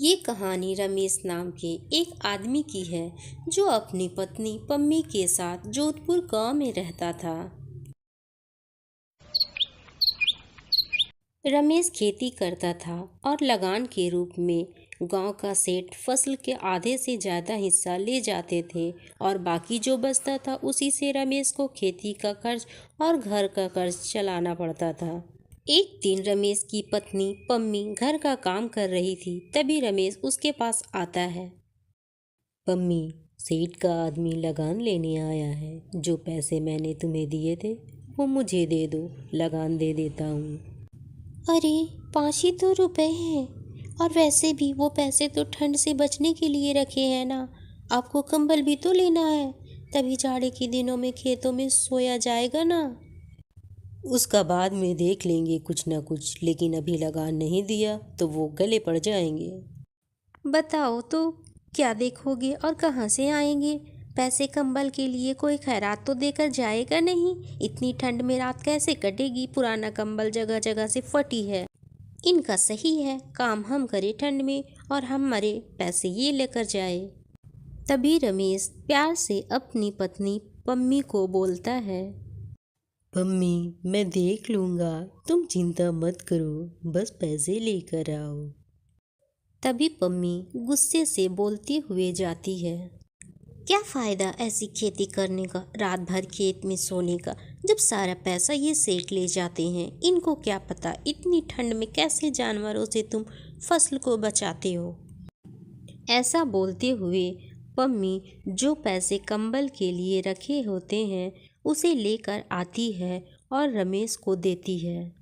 ये कहानी रमेश नाम के एक आदमी की है जो अपनी पत्नी पम्मी के साथ जोधपुर गांव में रहता था। रमेश खेती करता था और लगान के रूप में गांव का सेठ फसल के आधे से ज़्यादा हिस्सा ले जाते थे और बाकी जो बचता था उसी से रमेश को खेती का कर्ज और घर का कर्ज चलाना पड़ता था। एक दिन रमेश की पत्नी पम्मी घर का काम कर रही थी, तभी रमेश उसके पास आता है। पम्मी, सेठ का आदमी लगान लेने आया है। जो पैसे मैंने तुम्हें दिए थे वो मुझे दे दो, लगान दे देता हूँ। अरे 5 ही तो रुपए हैं, और वैसे भी वो पैसे तो ठंड से बचने के लिए रखे हैं ना। आपको कंबल भी तो लेना है, तभी जाड़े के दिनों में खेतों में सोया जाएगा ना। उसका बाद में देख लेंगे कुछ ना कुछ, लेकिन अभी लगान नहीं दिया तो वो गले पड़ जाएंगे। बताओ तो क्या देखोगे और कहाँ से आएंगे पैसे? कंबल के लिए कोई खैरात तो देकर जाएगा नहीं। इतनी ठंड में रात कैसे कटेगी? पुराना कंबल जगह जगह से फटी है। इनका सही है, काम हम करें ठंड में और हम मरे, पैसे ये लेकर जाए। तभी रमेश प्यार से अपनी पत्नी पम्मी को बोलता है। पम्मी, मैं देख लूँगा, तुम चिंता मत करो, बस पैसे लेकर आओ। तभी पम्मी गुस्से से बोलती हुए जाती है। क्या फ़ायदा ऐसी खेती करने का, रात भर खेत में सोने का, जब सारा पैसा ये सेठ ले जाते हैं। इनको क्या पता इतनी ठंड में कैसे जानवरों से तुम फसल को बचाते हो। ऐसा बोलते हुए पम्मी जो पैसे कंबल के लिए रखे होते हैं उसे लेकर आती है और रमेश को देती है।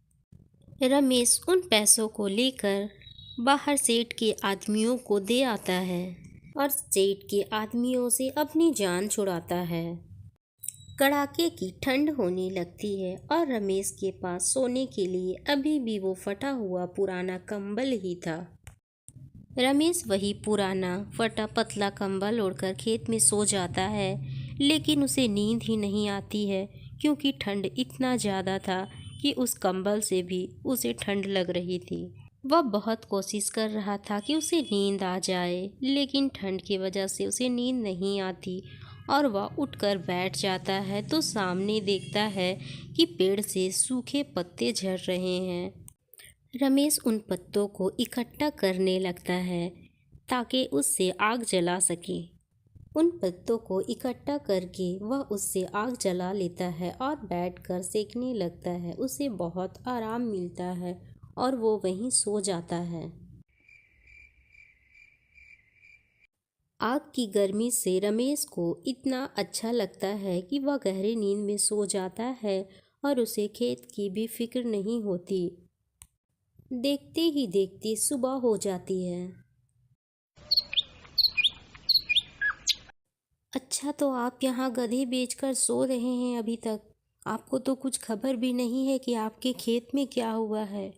रमेश उन पैसों को लेकर बाहर सेठ के आदमियों को दे आता है और सेठ के आदमियों से अपनी जान छुड़ाता है। कड़ाके की ठंड होने लगती है और रमेश के पास सोने के लिए अभी भी वो फटा हुआ पुराना कंबल ही था। रमेश वही पुराना फटा पतला कंबल ओढ़कर खेत में सो जाता है, लेकिन उसे नींद ही नहीं आती है क्योंकि ठंड इतना ज़्यादा था कि उस कंबल से भी उसे ठंड लग रही थी। वह बहुत कोशिश कर रहा था कि उसे नींद आ जाए, लेकिन ठंड की वजह से उसे नींद नहीं आती और वह उठकर बैठ जाता है तो सामने देखता है कि पेड़ से सूखे पत्ते झड़ रहे हैं। रमेश उन पत्तों को इकट्ठा करने लगता है ताकि उससे आग जला सके। उन पत्तों को इकट्ठा करके वह उससे आग जला लेता है और बैठकर सेकने लगता है। उसे बहुत आराम मिलता है और वो वहीं सो जाता है। आग की गर्मी से रमेश को इतना अच्छा लगता है कि वह गहरी नींद में सो जाता है और उसे खेत की भी फिक्र नहीं होती। देखते ही देखते सुबह हो जाती है। अच्छा, तो आप यहाँ गधे बेचकर सो रहे हैं अभी तक? आपको तो कुछ खबर भी नहीं है कि आपके खेत में क्या हुआ है।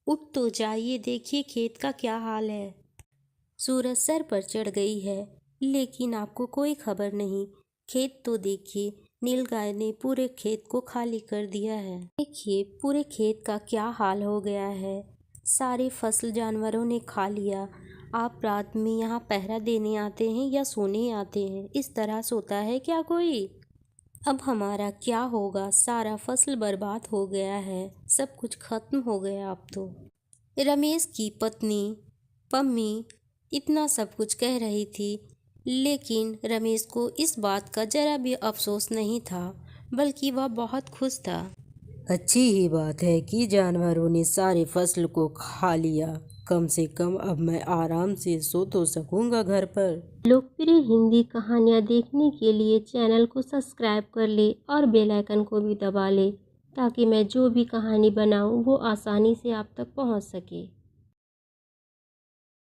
उठ तो जाइए, देखिए खेत का क्या हाल है। सूरज सर पर चढ़ गई है, लेकिन आपको कोई खबर नहीं। खेत तो देखिए, नीलगाय ने पूरे खेत को खाली कर दिया है। देखिए पूरे खेत का क्या हाल हो गया है। सारी फसल जानवरों ने खा लिया। आप रात में यहाँ पहरा देने आते हैं या सोने आते हैं? इस तरह सोता है क्या कोई? अब हमारा क्या होगा? सारा फसल बर्बाद हो गया है, सब कुछ खत्म हो गया अब तो। रमेश की पत्नी पम्मी इतना सब कुछ कह रही थी, लेकिन रमेश को इस बात का जरा भी अफसोस नहीं था, बल्कि वह बहुत खुश था। अच्छी ही बात है कि जानवरों ने सारी फसल को खा लिया। कम से कम अब मैं आराम से सो तो सकूंगा घर पर। लोकप्रिय हिंदी कहानियाँ देखने के लिए चैनल को सब्सक्राइब कर ले और बेल आइकन को भी दबा ले, ताकि मैं जो भी कहानी बनाऊँ वो आसानी से आप तक पहुँच सके।